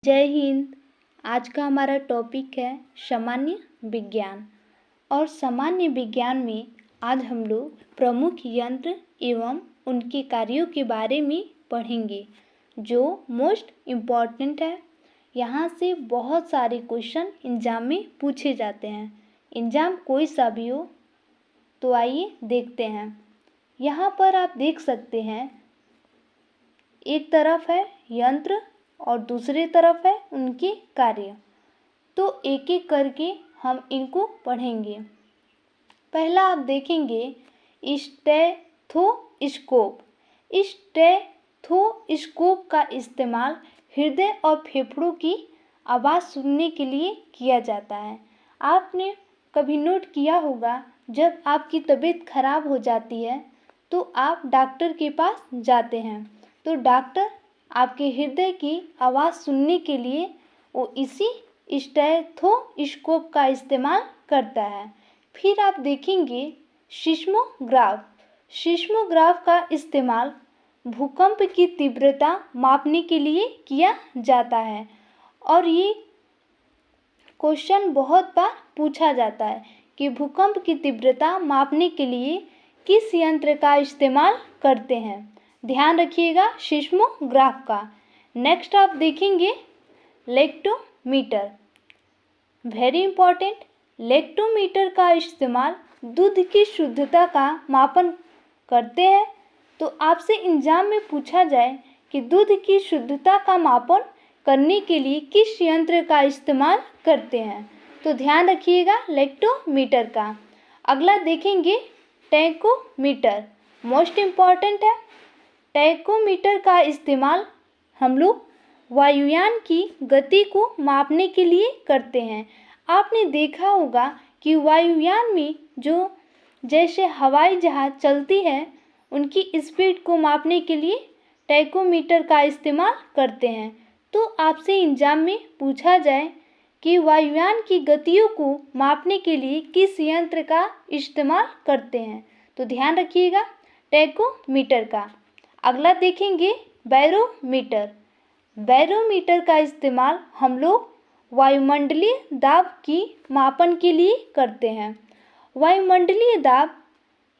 जय हिंद। आज का हमारा टॉपिक है सामान्य विज्ञान। और सामान्य विज्ञान में आज हम लोग प्रमुख यंत्र एवं उनके कार्यों के बारे में पढ़ेंगे, जो मोस्ट इम्पॉर्टेंट है। यहाँ से बहुत सारे क्वेश्चन एग्जाम में पूछे जाते हैं। एग्जाम कोई सा भी हो, तो आइए देखते हैं। यहाँ पर आप देख सकते हैं, एक तरफ है यंत्र और दूसरी तरफ है उनके कार्य। तो एक एक करके हम इनको पढ़ेंगे। पहला आप देखेंगे स्टेथोस्कोप। स्टेथोस्कोप का इस्तेमाल हृदय और फेफड़ों की आवाज़ सुनने के लिए किया जाता है। आपने कभी नोट किया होगा, जब आपकी तबीयत खराब हो जाती है तो आप डॉक्टर के पास जाते हैं, तो डॉक्टर आपके हृदय की आवाज़ सुनने के लिए वो इसी स्टेथोस्कोप का इस्तेमाल करता है। फिर आप देखेंगे सिस्मोग्राफ। सिस्मोग्राफ का इस्तेमाल भूकंप की तीव्रता मापने के लिए किया जाता है। और ये क्वेश्चन बहुत बार पूछा जाता है कि भूकंप की तीव्रता मापने के लिए किस यंत्र का इस्तेमाल करते हैं। ध्यान रखिएगा सिस्मोग्राफ का। नेक्स्ट आप देखेंगे लेक्टोमीटर। Very important. लेक्टोमीटर का इस्तेमाल दूध की शुद्धता का मापन करते हैं। तो आपसे एग्जाम में पूछा जाए कि दूध की शुद्धता का मापन करने के लिए किस यंत्र का इस्तेमाल करते हैं, तो ध्यान रखिएगा लेक्टोमीटर का। अगला देखेंगे टैकोमीटर। मोस्ट इम्पॉर्टेंट है। टैकोमीटर का इस्तेमाल हम लोग वायुयान की गति को मापने के लिए करते हैं। आपने देखा होगा कि वायुयान में जो जैसे हवाई जहाज़ चलती है, उनकी स्पीड को मापने के लिए टैकोमीटर का इस्तेमाल करते हैं। तो आपसे एग्जाम में पूछा जाए कि वायुयान की गतियों को मापने के लिए किस यंत्र का इस्तेमाल करते हैं, तो ध्यान रखिएगा टैकोमीटर का। अगला देखेंगे बैरोमीटर। बैरोमीटर का इस्तेमाल हम लोग वायुमंडलीय दाब की मापन के लिए करते हैं। वायुमंडलीय दाब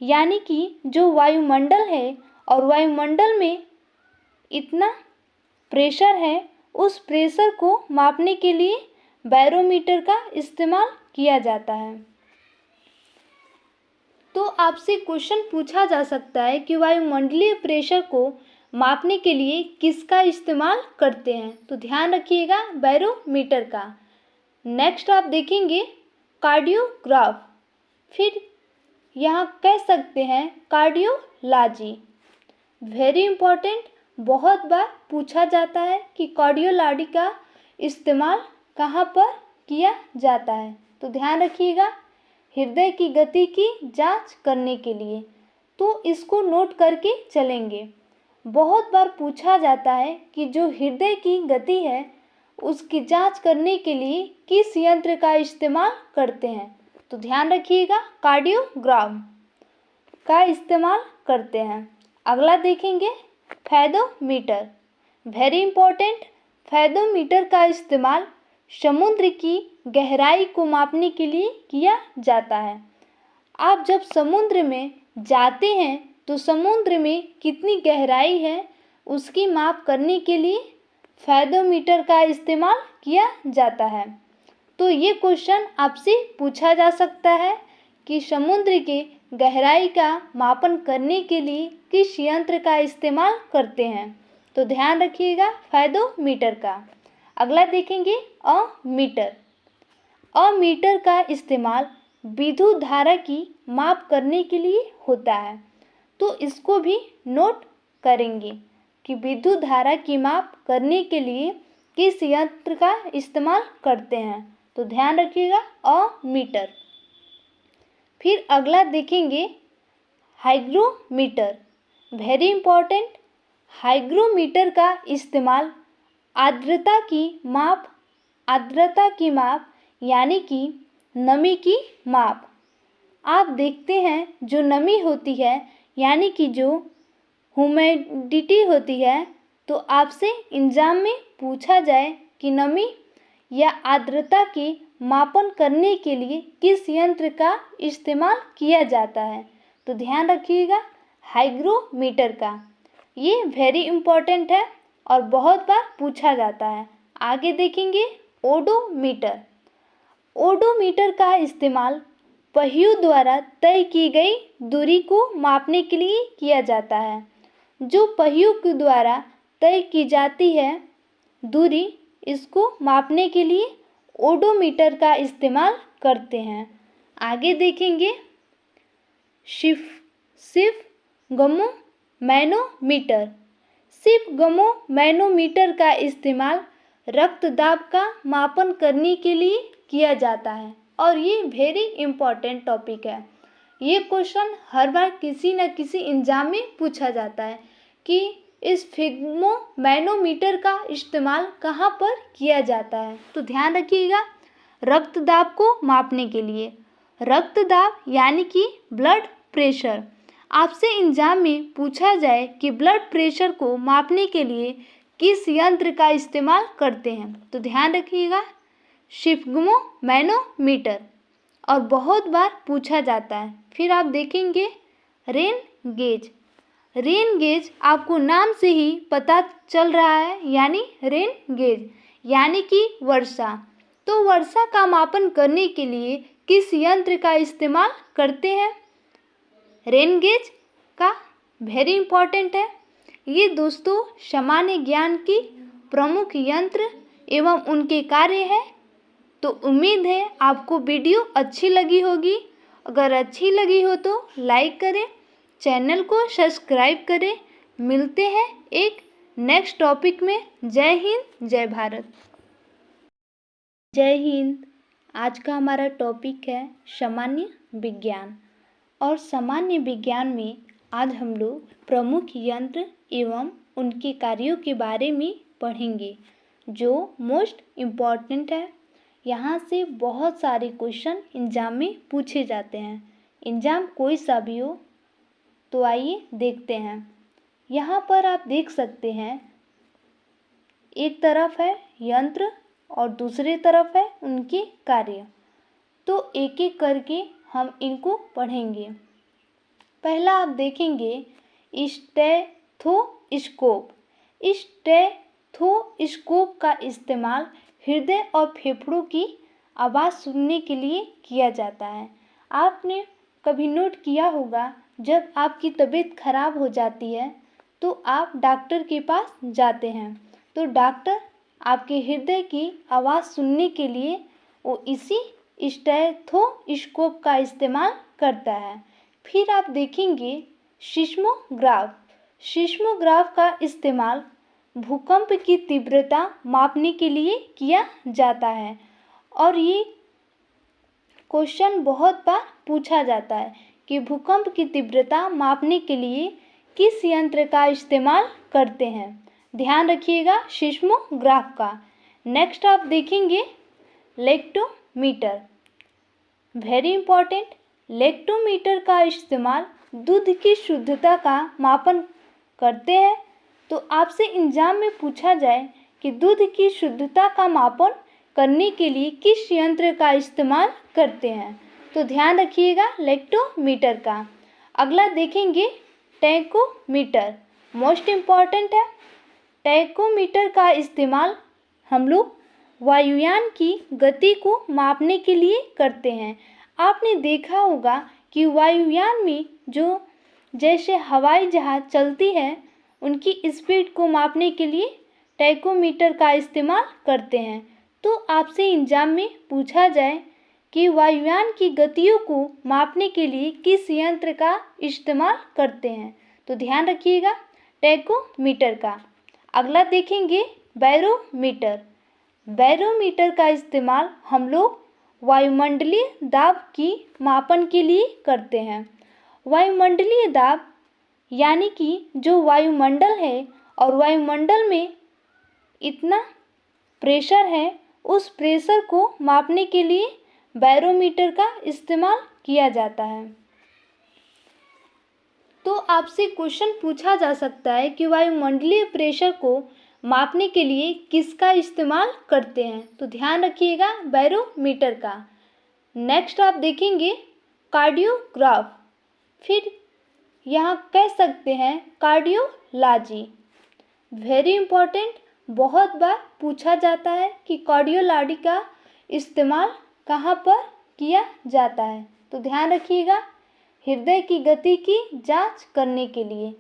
यानी कि जो वायुमंडल है और वायुमंडल में इतना प्रेशर है, उस प्रेशर को मापने के लिए बैरोमीटर का इस्तेमाल किया जाता है। तो आपसे क्वेश्चन पूछा जा सकता है कि वायुमंडलीय प्रेशर को मापने के लिए किसका इस्तेमाल करते हैं, तो ध्यान रखिएगा बैरोमीटर का। नेक्स्ट आप देखेंगे कार्डियोग्राफ। फिर यहाँ कह सकते हैं कार्डियोलॉजी। Very important. बहुत बार पूछा जाता है कि कार्डियोलॉजी का इस्तेमाल कहाँ पर किया जाता है, तो ध्यान रखिएगा हृदय की गति की जांच करने के लिए। तो इसको नोट करके चलेंगे। बहुत बार पूछा जाता है कि जो हृदय की गति है, उसकी जांच करने के लिए किस यंत्र का इस्तेमाल करते हैं, तो ध्यान रखिएगा कार्डियोग्राफ का इस्तेमाल करते हैं। अगला देखेंगे फेदोमीटर। Very important. फेदोमीटर का इस्तेमाल समुद्र की गहराई को मापने के लिए किया जाता है। आप जब समुद्र में जाते हैं तो समुद्र में कितनी गहराई है, उसकी माप करने के लिए फेदोमीटर का इस्तेमाल किया जाता है। तो ये क्वेश्चन आपसे पूछा जा सकता है कि समुद्र के गहराई का मापन करने के लिए किस यंत्र का इस्तेमाल करते हैं, तो ध्यान रखिएगा फेदोमीटर का। अगला देखेंगे अमीटर। अमीटर का इस्तेमाल विद्युत धारा की माप करने के लिए होता है। तो इसको भी नोट करेंगे कि विद्युत धारा की माप करने के लिए किस यंत्र का इस्तेमाल करते हैं, तो ध्यान रखिएगा अमीटर। फिर अगला देखेंगे हाइग्रोमीटर। Very important. हाइग्रोमीटर का इस्तेमाल आर्द्रता की माप यानी कि नमी की माप। आप देखते हैं जो नमी होती है यानी कि जो ह्यूमिडिटी होती है, तो आपसे एग्जाम में पूछा जाए की नमी या आर्द्रता के मापन करने के लिए किस यंत्र का इस्तेमाल किया जाता है? तो ध्यान रखिएगा, हाइग्रोमीटर का। ये वेरी इम्पोर्टेंट है और बहुत बार पूछा जाता है। आगे देखेंगे ओडोमीटर। ओडोमीटर का इस्तेमाल पहियों द्वारा तय की गई दूरी को मापने के लिए किया जाता है। जो पहियों के द्वारा तय की जाती है दूरी, इसको मापने के लिए ओडोमीटर का इस्तेमाल करते हैं। आगे देखेंगे सिफगमो मैनोमीटर। सिफगमो मैनोमीटर का इस्तेमाल रक्तदाब का मापन करने के लिए किया जाता है और ये वेरी इम्पॉर्टेंट टॉपिक है। ये क्वेश्चन हर बार किसी न किसी एग्जाम में पूछा जाता है कि इस फिग्मो मैनोमीटर का इस्तेमाल कहाँ पर किया जाता है। तो ध्यान रखिएगा, रक्तदाब को मापने के लिए। रक्तदाब यानी कि ब्लड प्रेशर। आपसे एग्जाम में पूछा जाए कि ब्लड प्रेशर को मापने के लिए किस यंत्र का इस्तेमाल करते हैं, तो ध्यान रखिएगा सिफगमो मैनोमीटर, और बहुत बार पूछा जाता है। फिर आप देखेंगे रेन गेज। रेन गेज आपको नाम से ही पता चल रहा है, यानी रेन गेज यानी कि वर्षा। तो वर्षा का मापन करने के लिए किस यंत्र का इस्तेमाल करते हैं? रेन गेज का। वेरी इम्पॉर्टेंट है ये दोस्तों। सामान्य ज्ञान की प्रमुख यंत्र एवं उनके कार्य है। तो उम्मीद है आपको वीडियो अच्छी लगी होगी। अगर अच्छी लगी हो तो लाइक करें, चैनल को सब्सक्राइब करें। मिलते हैं एक नेक्स्ट टॉपिक में। जय हिंद, जय भारत। जय हिंद। आज का हमारा टॉपिक है सामान्य विज्ञान। और सामान्य विज्ञान में आज हम लोग प्रमुख यंत्र एवं उनके कार्यों के बारे में पढ़ेंगे, जो मोस्ट इम्पॉर्टेंट है। यहाँ से बहुत सारे क्वेश्चन एग्जाम में पूछे जाते हैं। एग्जाम कोई सा भी हो, तो आइए देखते हैं। यहाँ पर आप देख सकते हैं, एक तरफ है यंत्र और दूसरी तरफ है उनके कार्य। तो एक एक करके हम इनको पढ़ेंगे। पहला आप देखेंगे स्टेथोस्कोप। स्टेथोस्कोप का इस्तेमाल हृदय और फेफड़ों की आवाज़ सुनने के लिए किया जाता है। आपने कभी नोट किया होगा, जब आपकी तबीयत खराब हो जाती है तो आप डॉक्टर के पास जाते हैं। तो डॉक्टर आपके हृदय की आवाज़ सुनने के लिए वो इसी स्टेथोस्कोप का इस्तेमाल करता है। फिर आप देखेंगे सिस्मोग्राफ। सिस्मोग्राफ का इस्तेमाल भूकंप की तीव्रता मापने के लिए किया जाता है। और ये क्वेश्चन बहुत बार पूछा जाता है कि भूकंप की तीव्रता मापने के लिए किस यंत्र का इस्तेमाल करते हैं। ध्यान रखिएगा सिस्मोग्राफ का। नेक्स्ट आप देखेंगे लेक्टोमीटर। Very important. लेक्टोमीटर का इस्तेमाल दूध की शुद्धता का मापन करते हैं। तो आपसे एग्जाम में पूछा जाए कि दूध की शुद्धता का मापन करने के लिए किस यंत्र का इस्तेमाल करते हैं, तो ध्यान रखिएगा लेक्टोमीटर का। अगला देखेंगे टैकोमीटर। मोस्ट इम्पॉर्टेंट है। टैकोमीटर का इस्तेमाल हम लोग वायुयान की गति को मापने के लिए करते हैं। आपने देखा होगा कि वायुयान में जो जैसे हवाई जहाज चलती है, उनकी स्पीड को मापने के लिए टैकोमीटर का इस्तेमाल करते हैं। तो आपसे एग्जाम में पूछा जाए कि वायुयान की गतियों को मापने के लिए किस यंत्र का इस्तेमाल करते हैं, तो ध्यान रखिएगा टैकोमीटर का। अगला देखेंगे बैरोमीटर। बैरोमीटर का इस्तेमाल हम लोग वायुमंडलीय दाब की मापन के लिए करते हैं। वायुमंडलीय दाब यानी कि जो वायुमंडल है और वायुमंडल में इतना प्रेशर है, उस प्रेशर को मापने के लिए बैरोमीटर का इस्तेमाल किया जाता है। तो आपसे क्वेश्चन पूछा जा सकता है कि वायुमंडलीय प्रेशर को मापने के लिए किसका इस्तेमाल करते हैं? तो ध्यान रखिएगा बैरोमीटर का। नेक्स्ट आप देखेंगे कार्डियोग्राफ, फिर यहाँ कह सकते हैं कार्डियोलॉजी। वेरी इंपॉर्टेंट, बहुत बार पूछा जाता है कि कार्डियोलॉजी का इस्तेमाल कहाँ पर किया जाता है? तो ध्यान रखिएगा हृदय की गति की जांच करने के लिए,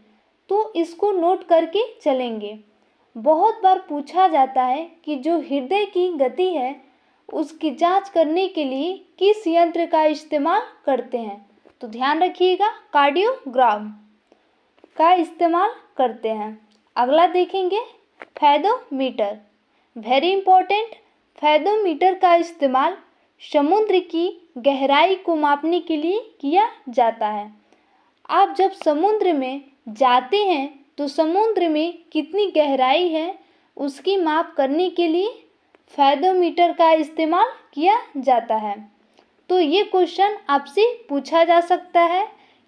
तो इसको नोट करके चलेंगे। बहुत बार पूछा जाता है कि जो हृदय की गति है उसकी जांच करने के लिए किस यंत्र का इस्तेमाल करते हैं? तो ध्यान रखिएगा कार्डियोग्राम का इस्तेमाल करते हैं। अगला देखेंगे फेदोमीटर। वेरी इंपॉर्टेंट, फेदोमीटर का इस्तेमाल समुद्र की गहराई को मापने के लिए किया जाता है। आप जब समुद्र में जाते हैं तो समुद्र में कितनी गहराई है उसकी माप करने के लिए फेदोमीटर का इस्तेमाल किया जाता है। तो ये क्वेश्चन आपसे पूछा जा सकता है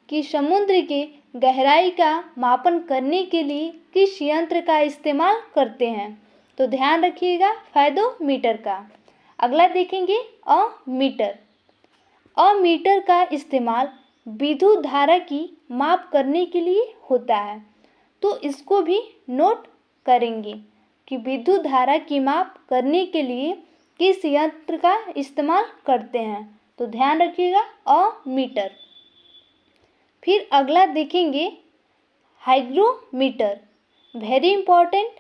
कि समुद्र के गहराई का मापन करने के लिए किस यंत्र का इस्तेमाल करते हैं? तो ध्यान रखिएगा फेदोमीटर का। अगला देखेंगे अमीटर। अमीटर का इस्तेमाल विद्युत धारा की माप करने के लिए होता है, तो इसको भी नोट करेंगे कि विद्युत धारा की माप करने के लिए किस यंत्र का इस्तेमाल करते हैं? तो ध्यान रखिएगा अमीटर। फिर अगला देखेंगे हाइग्रोमीटर। वेरी इंपॉर्टेंट,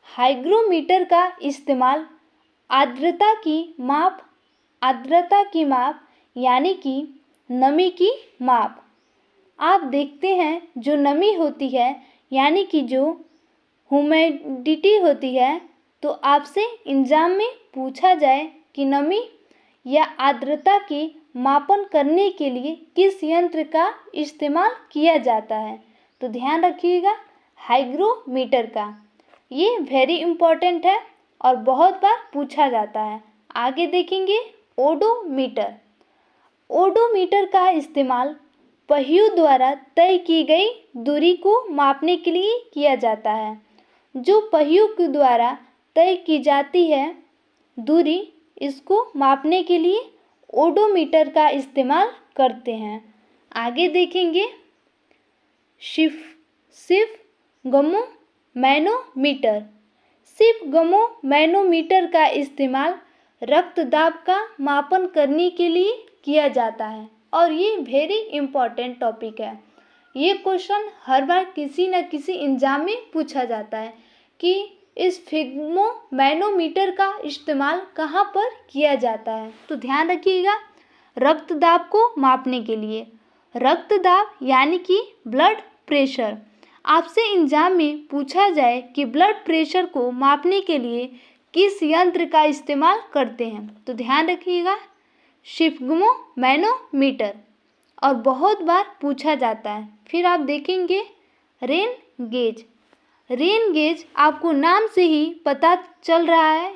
हाइग्रोमीटर का इस्तेमाल आर्द्रता की माप यानी कि नमी की माप। आप देखते हैं जो नमी होती है यानी कि जो ह्यूमिडिटी होती है, तो आपसे एग्जाम में पूछा जाए कि नमी या आर्द्रता के मापन करने के लिए किस यंत्र का इस्तेमाल किया जाता है? तो ध्यान रखिएगा हाइग्रोमीटर का। ये वेरी इंपॉर्टेंट है और बहुत बार पूछा जाता है। आगे देखेंगे ओडोमीटर। ओडोमीटर का इस्तेमाल पहियों द्वारा तय की गई दूरी को मापने के लिए किया जाता है। जो पहियों के द्वारा तय की जाती है दूरी, इसको मापने के लिए ओडोमीटर का इस्तेमाल करते हैं। आगे देखेंगे सिफगमोमैनोमीटर। सिफगमोमैनोमीटर का इस्तेमाल रक्तदाब का मापन करने के लिए किया जाता है और ये वेरी इंपॉर्टेंट टॉपिक है। ये क्वेश्चन हर बार किसी न किसी एग्जाम में पूछा जाता है कि इस स्फिग्मोमैनोमीटर का इस्तेमाल कहाँ पर किया जाता है? तो ध्यान रखिएगा रक्तदाब को मापने के लिए। रक्तदाब यानी कि ब्लड प्रेशर। आपसे एग्जाम में पूछा जाए कि ब्लड प्रेशर को मापने के लिए किस यंत्र का इस्तेमाल करते हैं? तो ध्यान रखिएगा स्फिग्मोमैनोमीटर, और बहुत बार पूछा जाता है। फिर आप देखेंगे रेन गेज। रेन गेज आपको नाम से ही पता चल रहा है